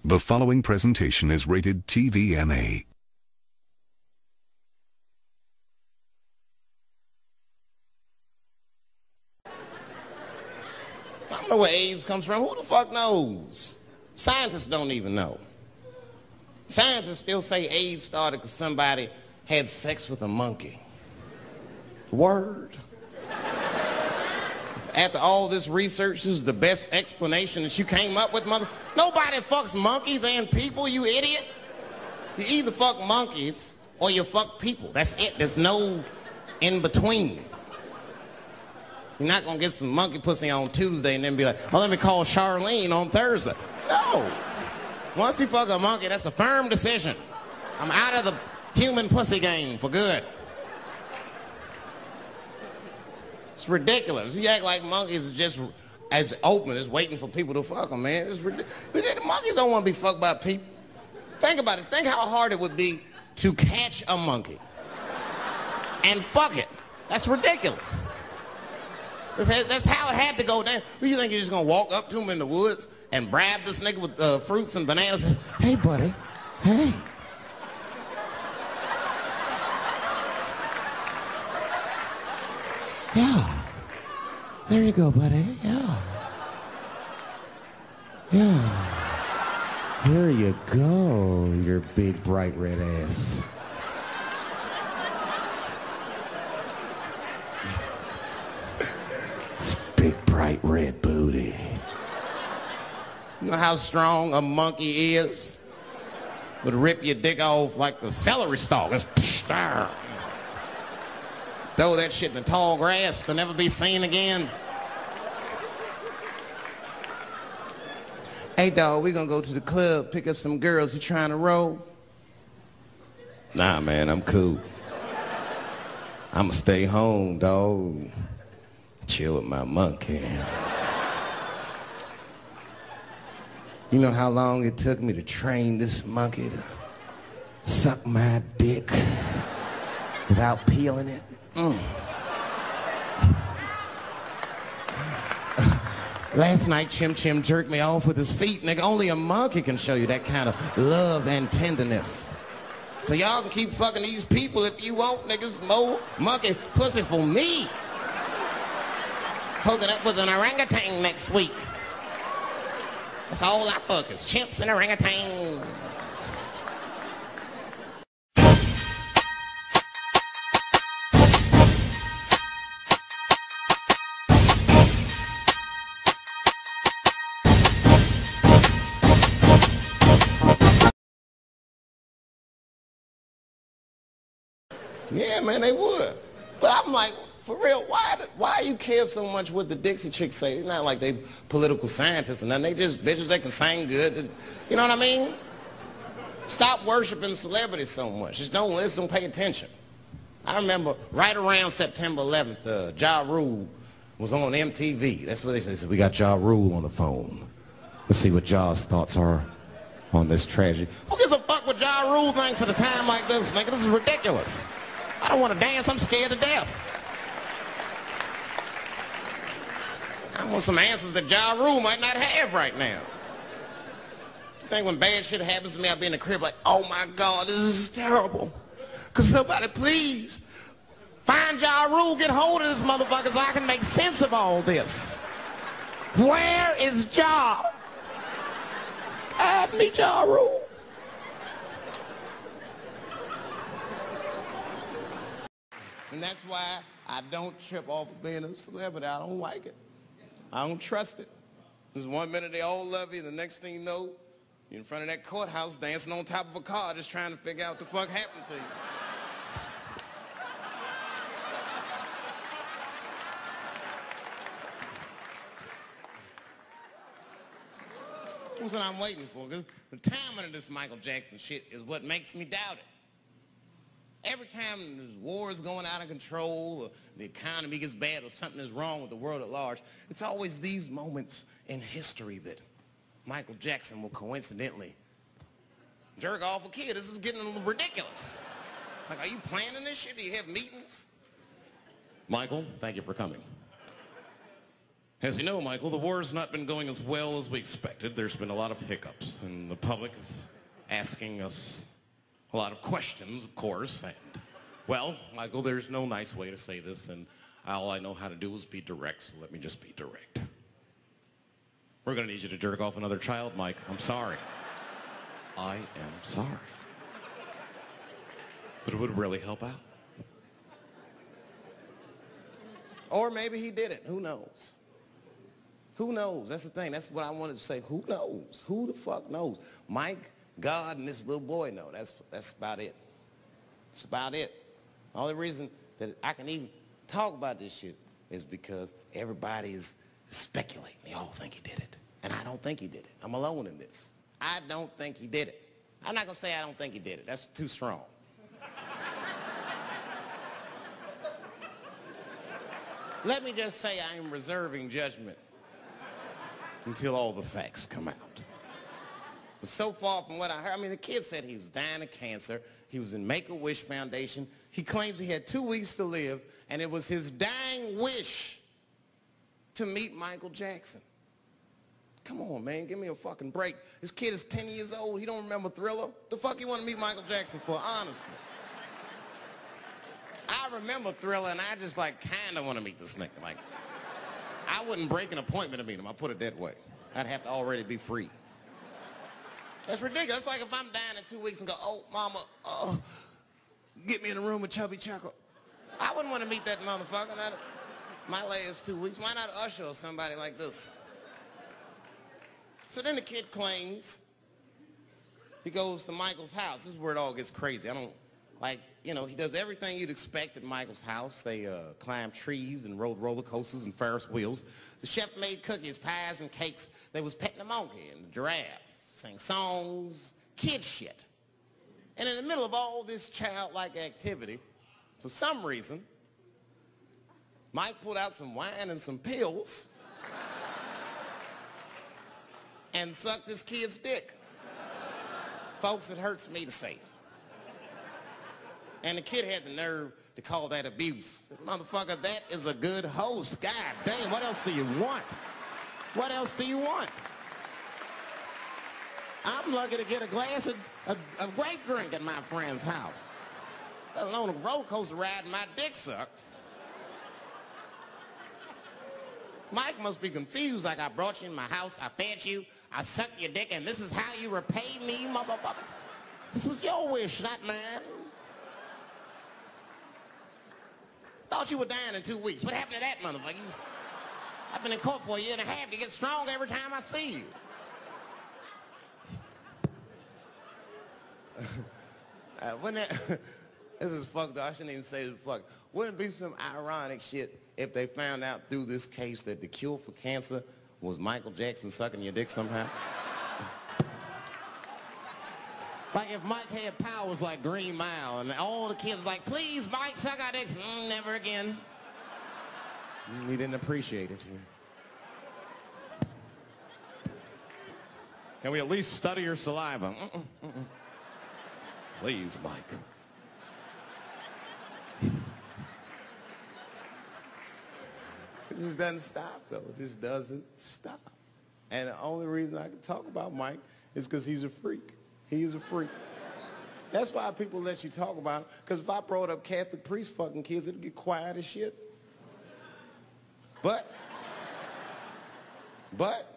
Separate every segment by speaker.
Speaker 1: The following presentation is rated TVMA.
Speaker 2: I don't know where AIDS comes from. Who the fuck knows? Scientists don't even know. Scientists still say AIDS started because somebody had sex with a monkey. Word. After all this research, this is the best explanation that you came up with, mother. Nobody fucks monkeys and people, you idiot. You either fuck monkeys or you fuck people. That's it. There's no in between. You're not gonna get some monkey pussy on Tuesday and then be like, oh, let me call Charlene on Thursday. No. Once you fuck a monkey, that's a firm decision. I'm out of the human pussy game for good. It's ridiculous. You act like monkeys are just as open as waiting for people to fuck them, man. It's ridiculous. The monkeys don't want to be fucked by people. Think about it. Think how hard it would be to catch a monkey and fuck it. That's ridiculous. That's how it had to go down. You think you're just gonna walk up to him in the woods and bribe this nigga with fruits and bananas? Hey, buddy. Hey. Yeah. There you go, buddy. Yeah. Yeah. There you go, your big bright red ass. It's big bright red booty. You know how strong a monkey is? Would rip your dick off like a celery stalk. It's throw that shit in the tall grass to never be seen again. Hey, dog, we gonna go to the club, pick up some girls. You trying to roll? Nah, man, I'm cool. I'ma stay home, dog. Chill with my monkey. You know how long it took me to train this monkey to suck my dick without peeling it? Last night, Chim Chim jerked me off with his feet. Nigga, only a monkey can show you that kind of love and tenderness. So y'all can keep fucking these people if you want, niggas. More monkey pussy for me. Hooking up with an orangutan next week. That's all I fuck is chimps and orangutans. Yeah, man, they would. But I'm like, for real, why you care so much what the Dixie Chicks say? It's not like they political scientists and nothing. They just bitches, they can sing good. You know what I mean? Stop worshiping celebrities so much. Just don't listen, don't pay attention. I remember right around September 11th, Ja Rule was on MTV. That's what they said. We got Ja Rule on the phone. Let's see what Ja's thoughts are on this tragedy. Who gives a fuck what Ja Rule thinks at a time like this, nigga? This is ridiculous. I don't want to dance. I'm scared to death. I want some answers that Ja Rule might not have right now. You think when bad shit happens to me, I'll be in the crib like, oh my God, this is terrible. Could somebody please find Ja Rule, get hold of this motherfucker so I can make sense of all this. Where is Ja? God, me Ja Rule. And that's why I don't trip off of being a celebrity. I don't like it. I don't trust it. There's 1 minute they all love you, and the next thing you know, you're in front of that courthouse dancing on top of a car just trying to figure out what the fuck happened to you. That's what I'm waiting for, because the timing of this Michael Jackson shit is what makes me doubt it. Every time there's wars going out of control or the economy gets bad or something is wrong with the world at large, it's always these moments in history that Michael Jackson will coincidentally jerk off a kid. This is getting a little ridiculous. Like, are you planning this shit? Do you have meetings? Michael, thank you for coming. As you know, Michael, the war has not been going as well as we expected. There's been a lot of hiccups, and the public is asking us a lot of questions, of course. And, well, Michael, there's no nice way to say this, and all I know how to do is be direct, so let me just be direct. We're going to need you to jerk off another child, Mike. I'm sorry. I am sorry. But it would really help out. Or maybe he did it. Who knows? Who knows? That's the thing. That's what I wanted to say. Who knows? Who the fuck knows? Mike, God, and this little boy know. That's about it. That's about it. The only reason that I can even talk about this shit is because everybody is speculating. They all think he did it. And I don't think he did it. I'm alone in this. I don't think he did it. I'm not going to say I don't think he did it. That's too strong. Let me just say I am reserving judgment until all the facts come out. But so far from what I heard, I mean, the kid said he was dying of cancer. He was in Make-A-Wish Foundation. He claims he had 2 weeks to live, and it was his dying wish to meet Michael Jackson. Come on, man, give me a fucking break. This kid is 10 years old. He don't remember Thriller. The fuck you want to meet Michael Jackson for, honestly? I remember Thriller, and I just, like, kind of want to meet this nigga. Like, I wouldn't break an appointment to meet him. I'll put it that way. I'd have to already be free. That's ridiculous. It's like if I'm dying in 2 weeks and go, oh, mama, get me in a room with Chubby Chuckle. I wouldn't want to meet that motherfucker. My last 2 weeks. Why not Usher or somebody like this? So then the kid claims he goes to Michael's house. This is where it all gets crazy. I don't, like, you know, he does everything you'd expect at Michael's house. They climb trees and rode roller coasters and Ferris wheels. The chef made cookies, pies, and cakes. They was petting the monkey and the giraffe, sang songs, kid shit. And in the middle of all this childlike activity, for some reason, Mike pulled out some wine and some pills and sucked his kid's dick. Folks, it hurts me to say it. And the kid had the nerve to call that abuse. Motherfucker, that is a good host. God damn, what else do you want? What else do you want? I'm lucky to get a glass of grape drink at my friend's house. Let alone a roller coaster ride and my dick sucked. Mike must be confused, like I brought you in my house, I fed you, I sucked your dick, and this is how you repay me, motherfuckers? This was your wish, not mine. Thought you were dying in 2 weeks. What happened to that motherfucker? I've been in court for a year and a half. You get stronger every time I see you. This is fucked up. I shouldn't even say this fuck. Wouldn't it be some ironic shit if they found out through this case that the cure for cancer was Michael Jackson sucking your dick somehow? Like if Mike had powers like Green Mile and all the kids like, please, Mike, suck our dicks. Never again. He didn't appreciate it. Can we at least study your saliva? Please, Mike. It just doesn't stop, though. It just doesn't stop. And the only reason I can talk about Mike is because he's a freak. He is a freak. That's why people let you talk about him. Because if I brought up Catholic priest fucking kids, it'd get quiet as shit. But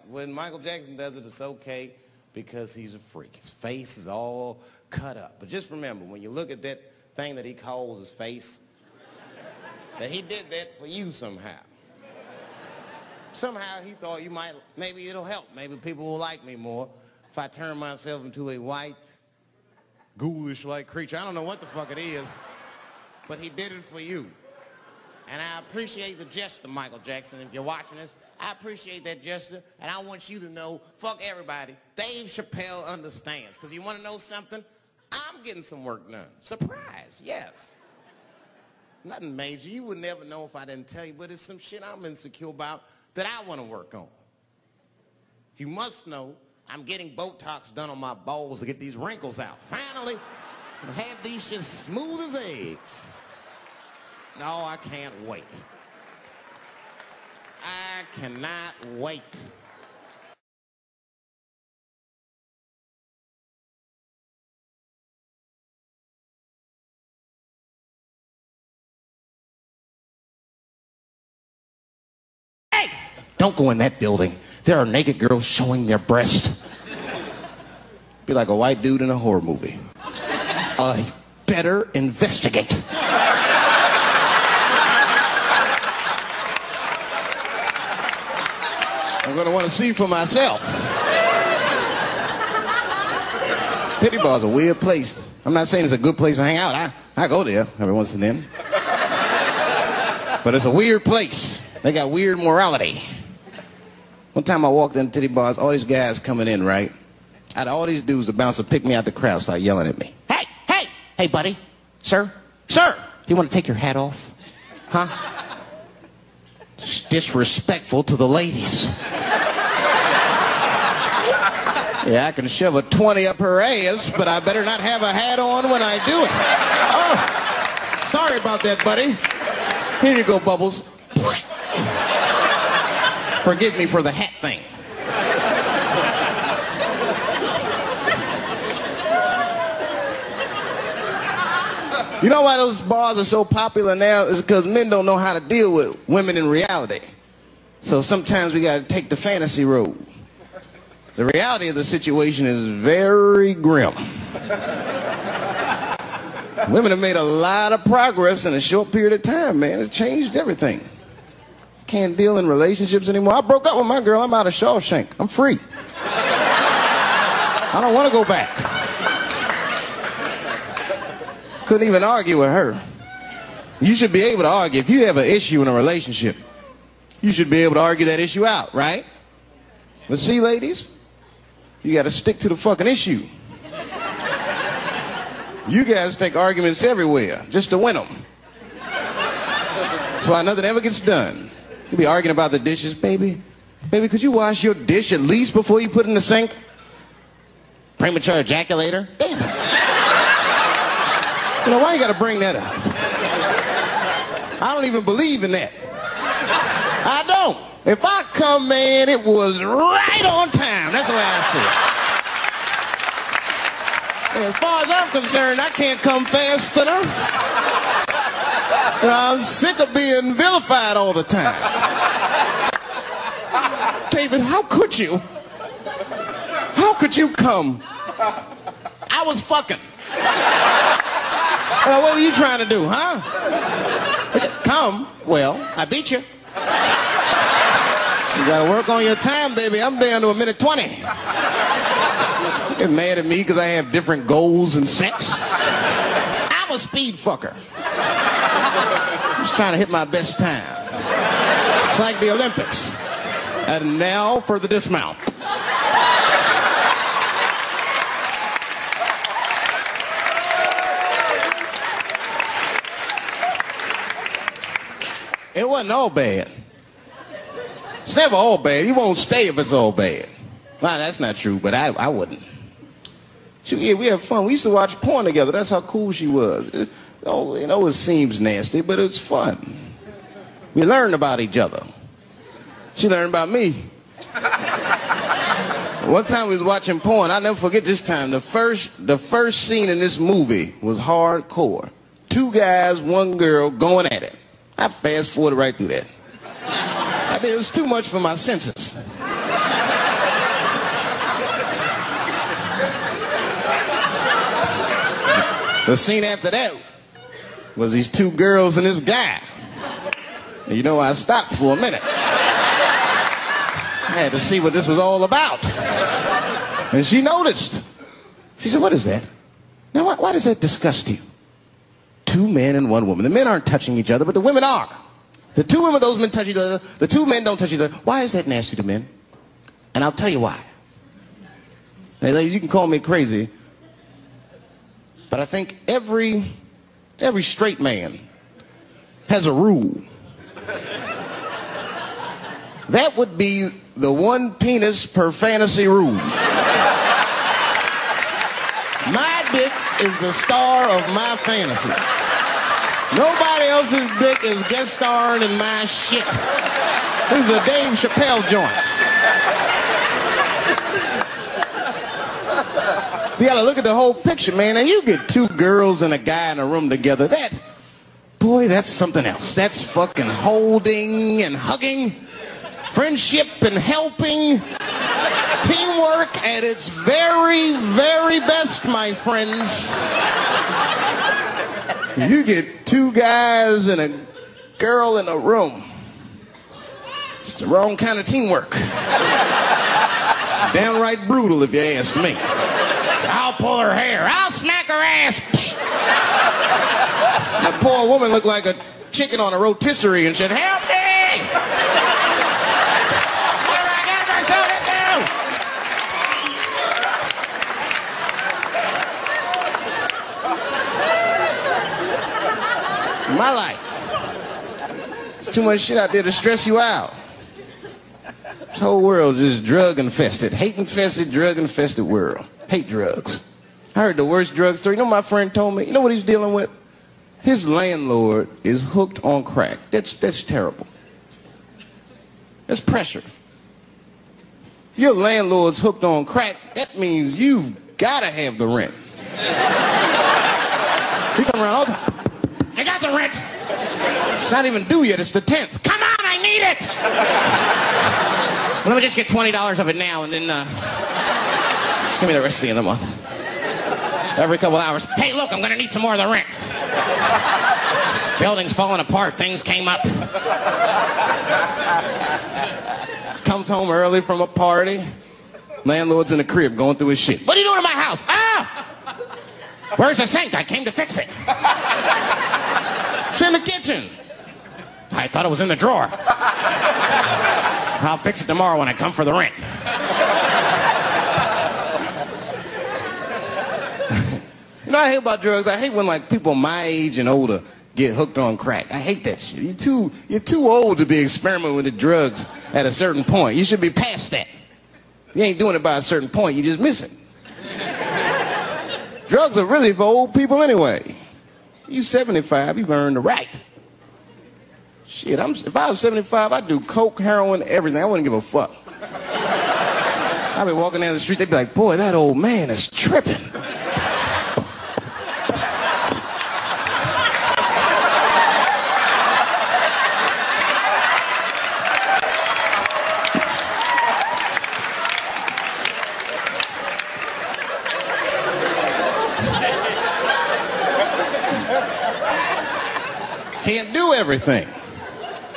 Speaker 2: when Michael Jackson does it, it's okay because he's a freak. His face is all cut up. But just remember, when you look at that thing that he calls his face, that he did that for you somehow. Somehow he thought you might, maybe it'll help. Maybe people will like me more if I turn myself into a white, ghoulish-like creature. I don't know what the fuck it is, but he did it for you. And I appreciate the gesture, Michael Jackson. If you're watching this, I appreciate that gesture, and I want you to know, fuck everybody, Dave Chappelle understands. Because you want to know something? I'm getting some work done. Surprise, yes. Nothing major. You would never know if I didn't tell you, but it's some shit I'm insecure about that I want to work on. If you must know, I'm getting Botox done on my balls to get these wrinkles out. Finally, have these shit smooth as eggs. No, I can't wait. I cannot wait. Hey! Don't go in that building. There are naked girls showing their breast. Be like a white dude in a horror movie. Better investigate. I'm going to want to see for myself. Titty bar's a weird place. I'm not saying it's a good place to hang out. I go there every once and then. But it's a weird place. They got weird morality. One time I walked in titty bars, all these guys coming in, right? Out of all these dudes, the bouncer picked me out the crowd, started yelling at me. Hey, hey, hey, buddy. Sir, sir, you want to take your hat off? Huh? It's disrespectful to the ladies. Yeah, I can shove a 20 up her ass, but I better not have a hat on when I do it. Oh, sorry about that, buddy. Here you go, Bubbles. Forgive me for the hat thing. You know why those bars are so popular now? Is because men don't know how to deal with women in reality. So sometimes we got to take the fantasy road. The reality of the situation is very grim. Women have made a lot of progress in a short period of time, man. It's changed everything. Can't deal in relationships anymore. I broke up with my girl. I'm out of Shawshank. I'm free. I don't want to go back. Couldn't even argue with her. You should be able to argue. If you have an issue in a relationship, you should be able to argue that issue out, right? But see, ladies, you got to stick to the fucking issue. You guys take arguments everywhere just to win them. That's why nothing ever gets done. You be arguing about the dishes. Baby, could you wash your dish at least before you put it in the sink? Premature ejaculator? Damn it. You know, why you got to bring that up? I don't even believe in that. I don't. If I come, man, it was right on time. That's the way I see it. And as far as I'm concerned, I can't come fast enough. You know, I'm sick of being vilified all the time. David, how could you? How could you come? I was fucking. What were you trying to do, huh? Come. Well, I beat you. You gotta work on your time, baby. I'm down to 1:20. Get mad at me because I have different goals in sex. I'm a speed fucker. Just trying to hit my best time. It's like the Olympics. And now for the dismount. It wasn't all bad. It's never all bad. You won't stay if it's all bad. Well, that's not true, but I wouldn't. Yeah, we had fun. We used to watch porn together. That's how cool she was. You know, it seems nasty, but it's fun. We learned about each other. She learned about me. One time we was watching porn. I'll never forget this time. The first scene in this movie was hardcore. 2 guys, 1 girl going at it. I fast forwarded right through that. It was too much for my senses. The scene after that was these 2 girls and this guy. And you know, I stopped for a minute. I had to see what this was all about. And she noticed. She said, "What is that? Now, why does that disgust you? 2 men and 1 woman. The men aren't touching each other, but the women are. The 2 women, those men touch each other. The 2 men don't touch each other. Why is that nasty to men? And I'll tell you why. Hey, ladies, you can call me crazy, but I think every straight man has a rule. That would be the 1 penis per fantasy rule. My dick is the star of my fantasy. Nobody else's dick is guest starring in my shit. This is a Dave Chappelle joint. You gotta look at the whole picture, man. And you get two girls and a guy in a room together. Boy, that's something else. That's fucking holding and hugging, friendship and helping, teamwork at its very, very best, my friends. You get two guys and a girl in a room. It's the wrong kind of teamwork. Downright brutal, if you ask me. I'll pull her hair. I'll smack her ass. That poor woman looked like a chicken on a rotisserie and said, help me! What have I got myself into? My life. There's too much shit out there to stress you out. This whole world is drug-infested. Hate-infested, drug-infested world. Hate drugs. I heard the worst drug story. You know what my friend told me? You know what he's dealing with? His landlord is hooked on crack. That's terrible. That's pressure. Your landlord's hooked on crack. That means you've got to have the rent. He come around all the time. I got the rent. It's not even due yet. It's the 10th. Come on, I need it. Let me just get $20 of it now and then just give me the rest of the end of the month. Every couple hours. Hey, look, I'm going to need some more of the rent. This building's falling apart. Things came up. Comes home early from a party. Landlord's in the crib going through his shit. What are you doing in my house? Ah! Where's the sink? I came to fix it. It's in the kitchen. I thought it was in the drawer. I'll fix it tomorrow when I come for the rent. You know what I hate about drugs? I hate when like people my age and older get hooked on crack. I hate that shit. You're too old to be experimenting with the drugs at a certain point. You should be past that. You ain't doing it by a certain point. You just miss it. Drugs are really for old people anyway. You 75, you've earned the right. Shit, if I was 75, I'd do coke, heroin, everything. I wouldn't give a fuck. I'd be walking down the street, they'd be like, boy, that old man is tripping. Can't do everything.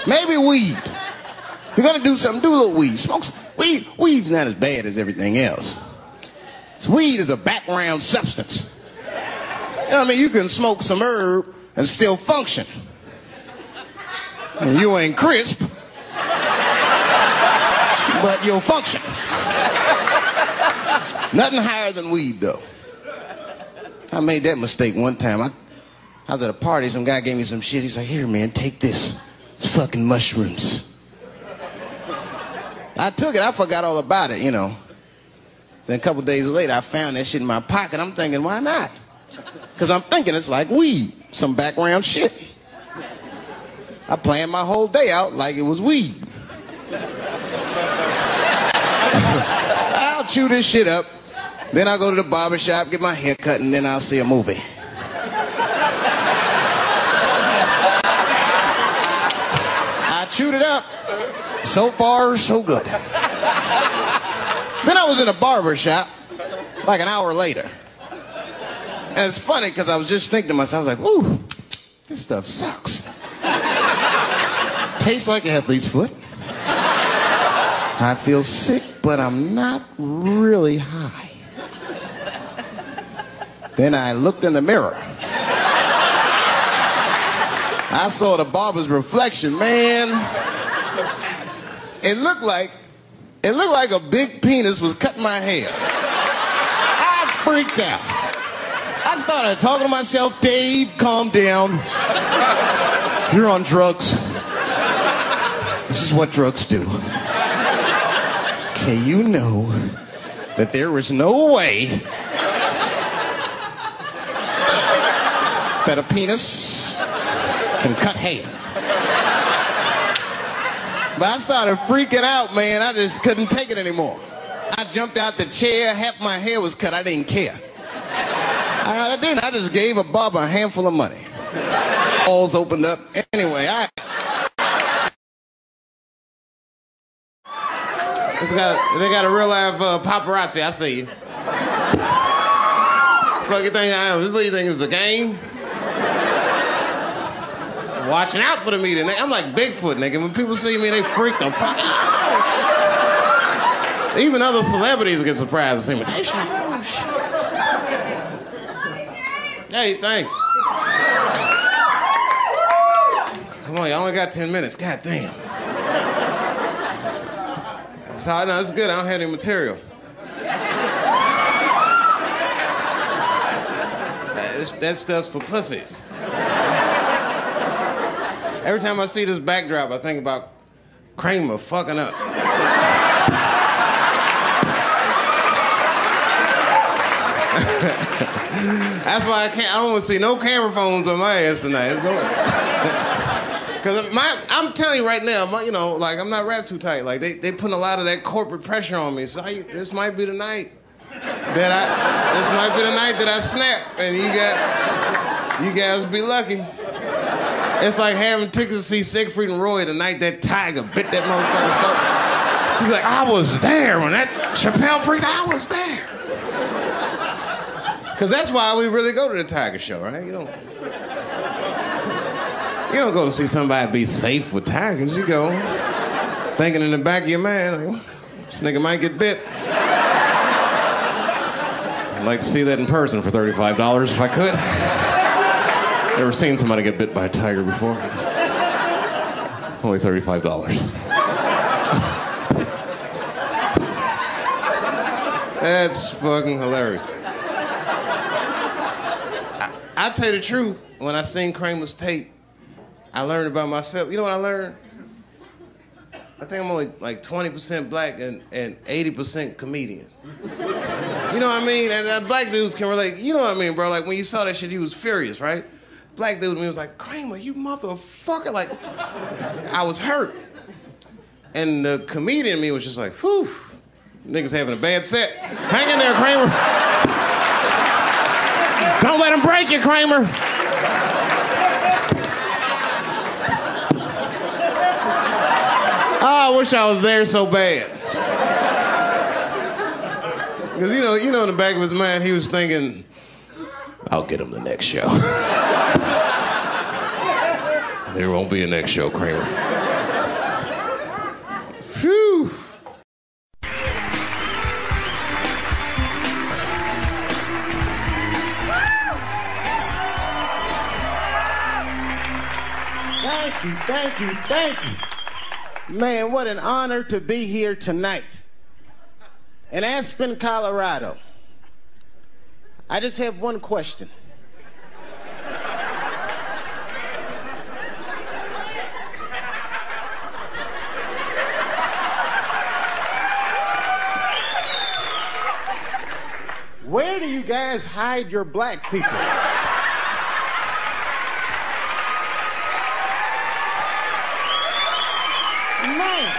Speaker 2: Maybe weed. If you're gonna do something, do a little weed. Smoke weed. Weed's not as bad as everything else. Weed is a background substance. You know what I mean? You can smoke some herb and still function. And you ain't crisp, but you'll function. Nothing higher than weed, though. I made that mistake one time. I was at a party, some guy gave me some shit. He's like, here, man, take this. It's fucking mushrooms. I took it, I forgot all about it, you know. Then a couple days later, I found that shit in my pocket. I'm thinking, why not? Because I'm thinking it's like weed, some background shit. I planned my whole day out like it was weed. I'll chew this shit up, then I'll go to the barber shop, get my hair cut, and then I'll see a movie. I chewed it up. So far, so good. Then I was in a barber shop like an hour later. And it's funny because I was just thinking to myself, I was like, ooh, this stuff sucks. Tastes like athlete's foot. I feel sick, but I'm not really high. Then I looked in the mirror. I saw the barber's reflection, man. It looked like a big penis was cutting my hair. I freaked out. I started talking to myself, Dave, calm down. You're on drugs. This is what drugs do. Okay, you know that there is no way that a penis can cut hair. But I started freaking out, man. I just couldn't take it anymore. I jumped out the chair. Half my hair was cut. I didn't care. I didn't. I just gave a barber a handful of money. Balls opened up. Anyway, they got a real live paparazzi. I see you. What you think I am? What do you think is a game? Watching out for the media. I'm like Bigfoot, nigga. When people see me, they freak the fuck out. Oh, shit. Even other celebrities get surprised to see me. Oh, shit. Hey, thanks. Come on, you only got 10 minutes. God damn. So, no, it's good. I don't have any material. That stuff's for pussies. Every time I see this backdrop, I think about Kramer fucking up. That's why I don't want to see no camera phones on my ass tonight. Because I'm telling you right now, like, I'm not wrapped too tight. Like, they putting a lot of that corporate pressure on me. So this might be the night that I snap, and you guys be lucky. It's like having tickets to see Siegfried and Roy the night that tiger bit that motherfucker's throat. He's like, I was there when that Chappelle freaked. I was there. Because that's why we really go to the Tiger Show, right? You don't go to see somebody be safe with tigers. You go thinking in the back of your mind, like, this nigga might get bit. I'd like to see that in person for $35 if I could. Never seen somebody get bit by a tiger before. Only $35. That's fucking hilarious. I tell you the truth, when I seen Kramer's tape, I learned about myself. You know what I learned? I think I'm only like 20% black and 80% comedian. You know what I mean? And black dudes can relate. You know what I mean, bro? Like, when you saw that shit, you was furious, right? Black dude in me was like, Kramer, you motherfucker. Like, I was hurt. And the comedian in me was just like, whew, niggas having a bad set. Hang in there, Kramer. Don't let him break you, Kramer. Oh, I wish I was there so bad. Because, you know, in the back of his mind, he was thinking, I'll get him the next show. There won't be a next show, Kramer. Phew. Thank you. Man, what an honor to be here tonight. In Aspen, Colorado. I just have one question. Where do you guys hide your black people? Man,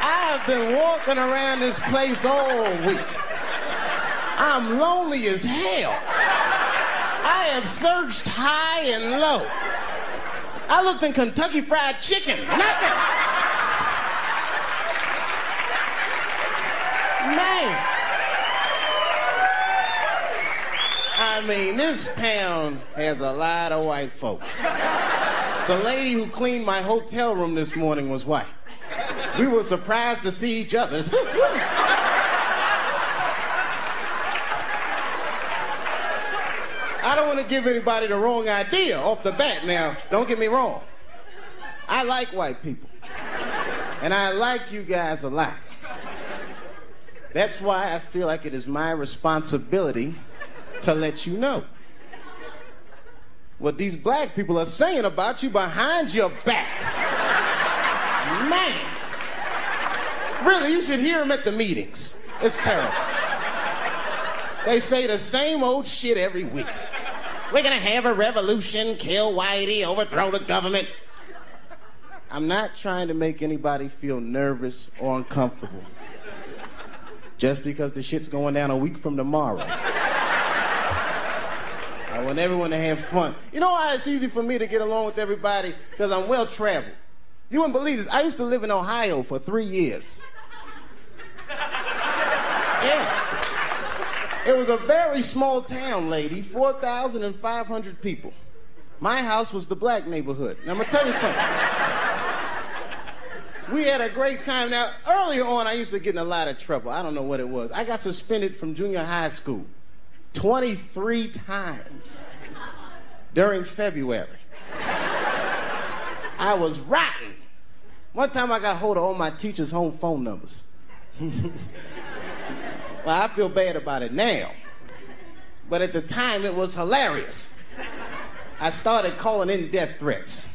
Speaker 2: I've been walking around this place all week. I'm lonely as hell. I have searched high and low. I looked in Kentucky Fried Chicken, nothing. Man, I mean, this town has a lot of white folks. The lady who cleaned my hotel room this morning was white. We were surprised to see each other. I don't want to give anybody the wrong idea off the bat. Now, don't get me wrong. I like white people. And I like you guys a lot. That's why I feel like it is my responsibility to let you know what these black people are saying about you behind your back. Man. Really, you should hear them at the meetings. It's terrible. They say the same old shit every week. We're gonna have a revolution, kill Whitey, overthrow the government. I'm not trying to make anybody feel nervous or uncomfortable. Just because the shit's going down a week from tomorrow. I want everyone to have fun. You know why it's easy for me to get along with everybody? Because I'm well-traveled. You wouldn't believe this. I used to live in Ohio for 3 years. Yeah. It was a very small town, lady, 4,500 people. My house was the black neighborhood. Now, I'm going to tell you something. We had a great time. Now, earlier on, I used to get in a lot of trouble. I don't know what it was. I got suspended from junior high school 23 times during February. I was rotten. One time I got hold of all my teachers' home phone numbers. Well, I feel bad about it now. But at the time, it was hilarious. I started calling in death threats.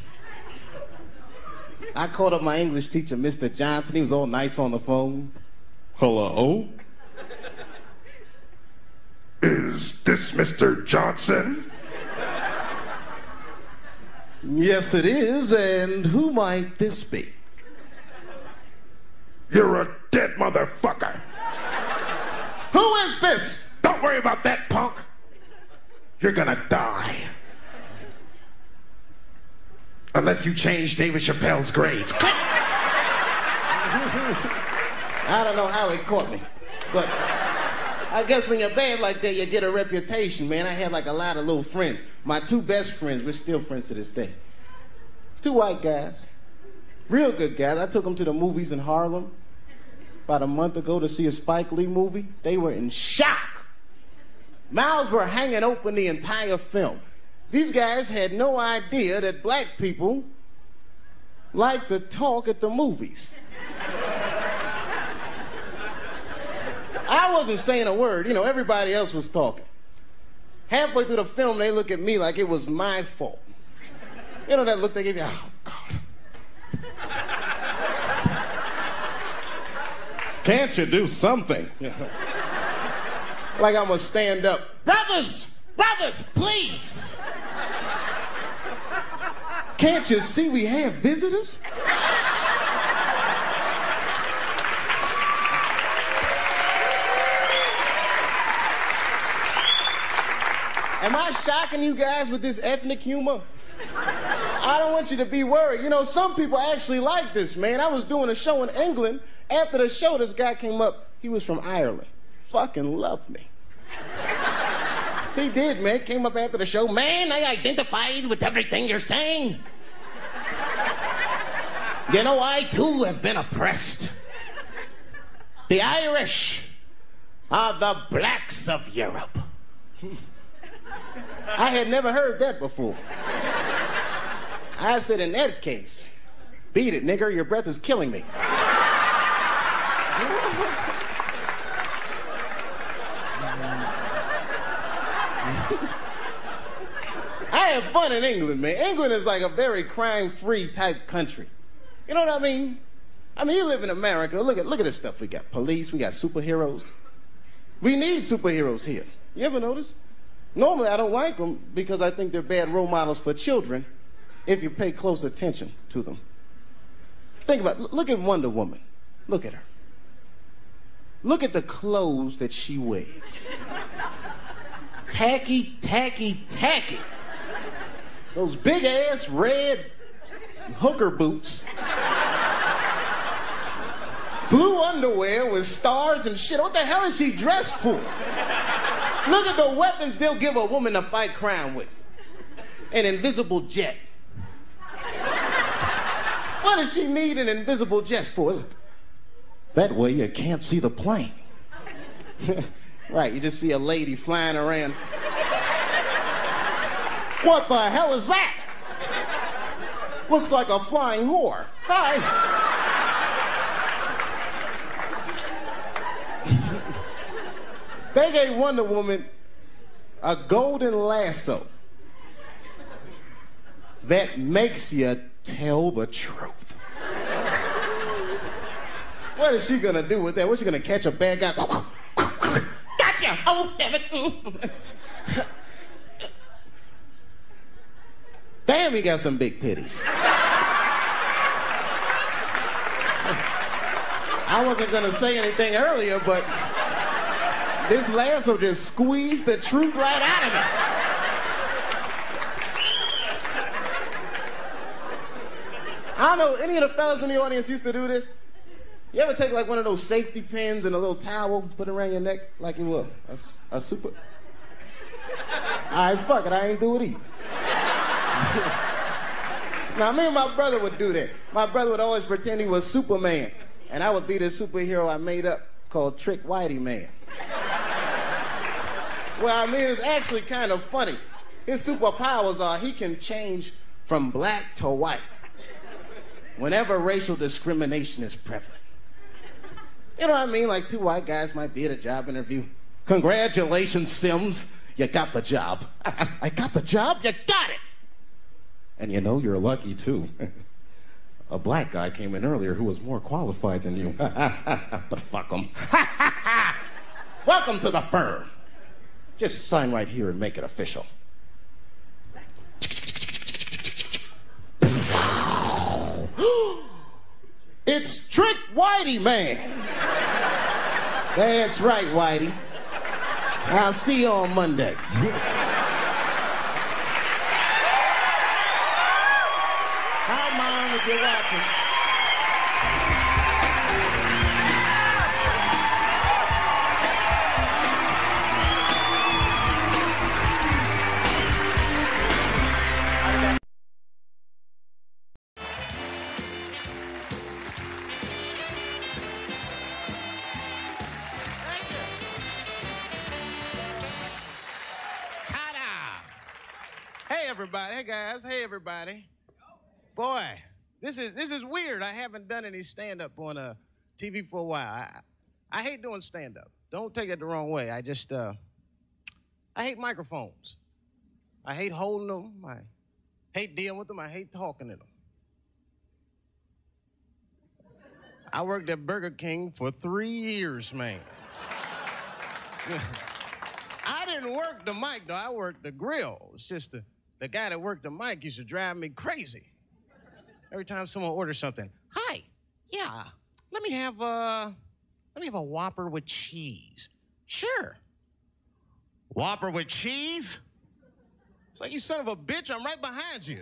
Speaker 2: I called up my English teacher, Mr. Johnson. He was all nice on the phone.
Speaker 3: Hello? Is this Mr. Johnson?
Speaker 2: Yes, it is. And who might this be?
Speaker 3: You're a dead motherfucker.
Speaker 2: Who is this?
Speaker 3: Don't worry about that, punk. You're gonna die. Unless you change David Chappelle's grades.
Speaker 2: I don't know how it caught me, but I guess when you're bad like that, you get a reputation, man. I had like a lot of little friends. My two best friends, we're still friends to this day. Two white guys, real good guys. I took them to the movies in Harlem about a month ago to see a Spike Lee movie. They were in shock. Mouths were hanging open the entire film. These guys had no idea that black people like to talk at the movies. I wasn't saying a word. You know, everybody else was talking. Halfway through the film, they look at me like it was my fault. You know that look they give you? Oh, God. Can't you do something? Like I'm gonna stand up. Brothers, please. Can't you see we have visitors? Am I shocking you guys with this ethnic humor? I don't want you to be worried. You know, some people actually like this, man. I was doing a show in England. After the show, this guy came up. He was from Ireland. Fucking loved me. He did, man. Came up after the show. Man, I identified with everything you're saying. You know, I too have been oppressed. The Irish are the blacks of Europe. I had never heard that before. I said, in that case, beat it, nigger. Your breath is killing me. I have fun in England, man. England is like a very crime-free type country. You know what I mean? I mean, you live in America. Look at this stuff we got. Police, we got superheroes. We need superheroes here. You ever notice? Normally, I don't like them because I think they're bad role models for children if you pay close attention to them. Think about it. Look at Wonder Woman. Look at her. Look at the clothes that she wears. Tacky, tacky, tacky. Those big-ass red hooker boots. Blue underwear with stars and shit. What the hell is she dressed for? Look at the weapons they'll give a woman to fight crime with. An invisible jet. What does she need an invisible jet for? That way you can't see the plane. Right, you just see a lady flying around. What the hell is that? Looks like a flying whore. Hi. They gave Wonder Woman a golden lasso that makes you tell the truth. What is she gonna do with that? What's she gonna catch a bad guy? Gotcha! Oh, damn it! Damn, he got some big titties. I wasn't gonna say anything earlier, but this lasso just squeezed the truth right out of me. I don't know, any of the fellas in the audience used to do this? You ever take like one of those safety pins and a little towel, put it around your neck like it was a super... All right, fuck it, I ain't do it either. Now, me and my brother would do that. My brother would always pretend he was Superman, and I would be this superhero I made up called Trick Whitey Man. Well, I mean, it's actually kind of funny. His superpowers are he can change from black to white whenever racial discrimination is prevalent. You know what I mean? Like two white guys might be at a job interview. Congratulations, Sims. You got the job. I got the job? You got it. And you know, you're lucky too. A black guy came in earlier who was more qualified than you. But fuck him. Welcome to the firm. Just sign right here and make it official. It's Trick Whitey Man. That's right, Whitey. I'll see you on Monday. Hi, Mom, if you're watching. Hey everybody, hey guys, hey everybody. Boy, this is weird. I haven't done any stand-up on TV for a while. I hate doing stand-up. Don't take it the wrong way. I just, I hate microphones. I hate holding them. I hate dealing with them. I hate talking to them. I worked at Burger King for 3 years, man. I didn't work the mic, though. I worked the grill. It's just the guy that worked the mic used to drive me crazy. Every time someone orders something, hi, yeah, let me have a Whopper with cheese. Sure. Whopper with cheese? It's like, you son of a bitch, I'm right behind you.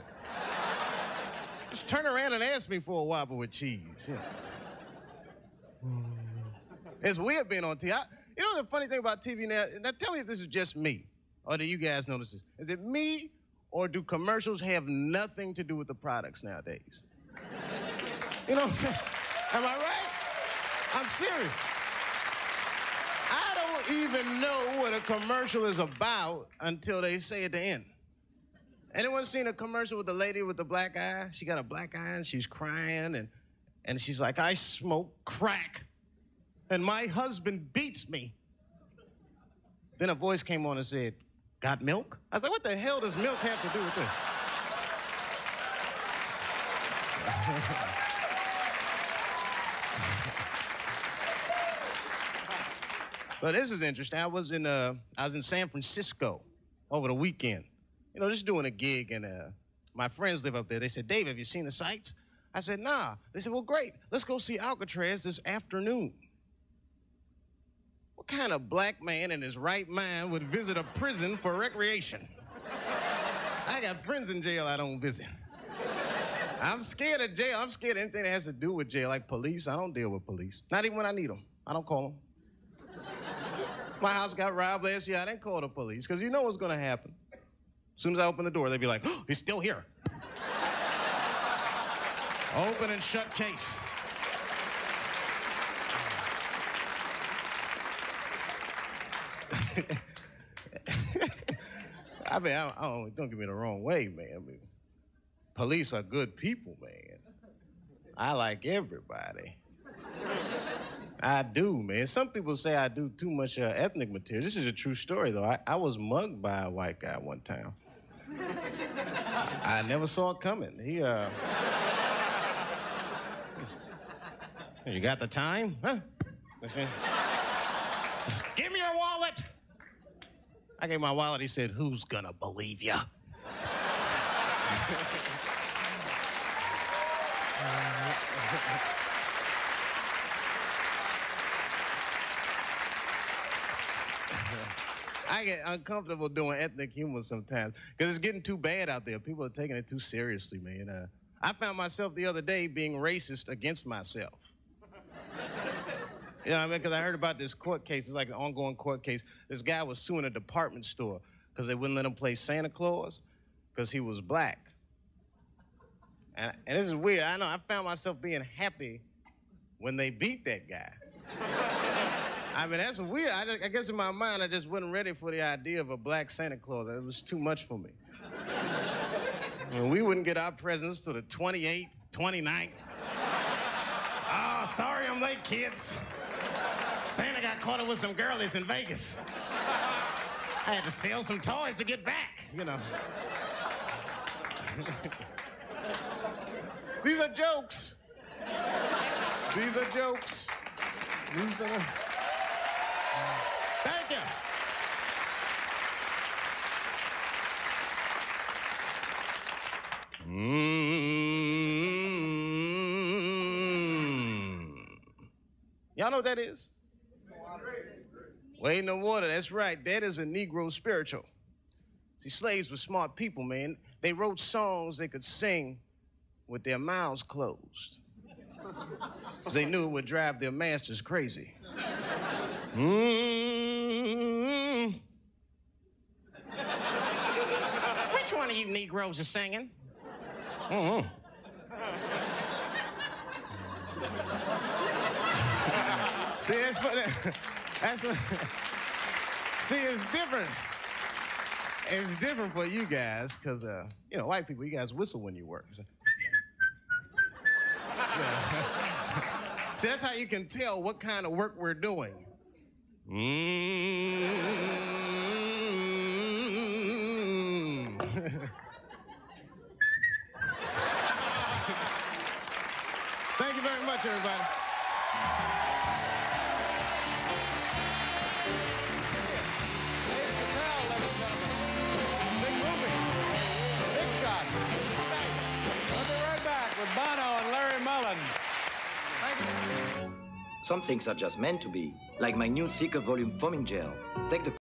Speaker 2: Just turn around and ask me for a Whopper with cheese. Yeah. It's weird being on TV. You know the funny thing about TV now? Now tell me if this is just me, or do you guys notice this? Is it me, or do commercials have nothing to do with the products nowadays? You know what I'm saying? Am I right? I'm serious. I don't even know what a commercial is about until they say at the end. Anyone seen a commercial with the lady with the black eye? She got a black eye and she's crying and she's like, I smoke crack and my husband beats me. Then a voice came on and said, got milk? I was like, what the hell does milk have to do with this? But this is interesting. I was in San Francisco over the weekend. You know, just doing a gig, and my friends live up there. They said, Dave, have you seen the sights? I said, nah. They said, well, great. Let's go see Alcatraz this afternoon. What kind of black man in his right mind would visit a prison for recreation? I got friends in jail I don't visit. I'm scared of jail. I'm scared of anything that has to do with jail, like police. I don't deal with police. Not even when I need them. I don't call them. My house got robbed last year. I didn't call the police, because you know what's going to happen. As soon as I open the door, they'd be like, oh, he's still here. Open and shut case. I mean, don't get me the wrong way, man. I mean, police are good people, man. I like everybody. I do, man. Some people say I do too much ethnic material. This is a true story, though. I was mugged by a white guy one time. I never saw it coming. You got the time? Huh? Listen. Give me your wallet. I gave my wallet. He said, who's gonna believe ya?
Speaker 4: I get uncomfortable doing ethnic humor sometimes because it's getting too bad out there. People are taking it too seriously, man. I found myself the other day being racist against myself. You know what I mean? Because I heard about this court case. It's like an ongoing court case. This guy was suing a department store because they wouldn't let him play Santa Claus because he was black. And this is weird. I know. I found myself being happy when they beat that guy. I mean, that's weird. I guess in my mind, I just wasn't ready for the idea of a black Santa Claus. It was too much for me. And we wouldn't get our presents till the 28th, 29th. Oh, sorry I'm late, kids. Santa got caught up with some girlies in Vegas. I had to sell some toys to get back, you know. These are jokes. These are jokes. These are... Thank you. Y'all know what that is? Wade in the water, that's right. That is a Negro spiritual. See, slaves were smart people, man. They wrote songs they could sing with their mouths closed. Because they knew it would drive their masters crazy. Which one of you Negroes is singing? See, see, it's different. It's different for you guys, because, you know, white people, you guys whistle when you work. So. See, that's how you can tell what kind of work we're doing. Thank you very much, everybody.
Speaker 5: Chappelle, ladies and gentlemen. Big movie. Big shot. We'll be right back with Bono and Larry Mullen. Thank you.
Speaker 6: Some things are just meant to be, like my new thicker volume foaming gel. Take the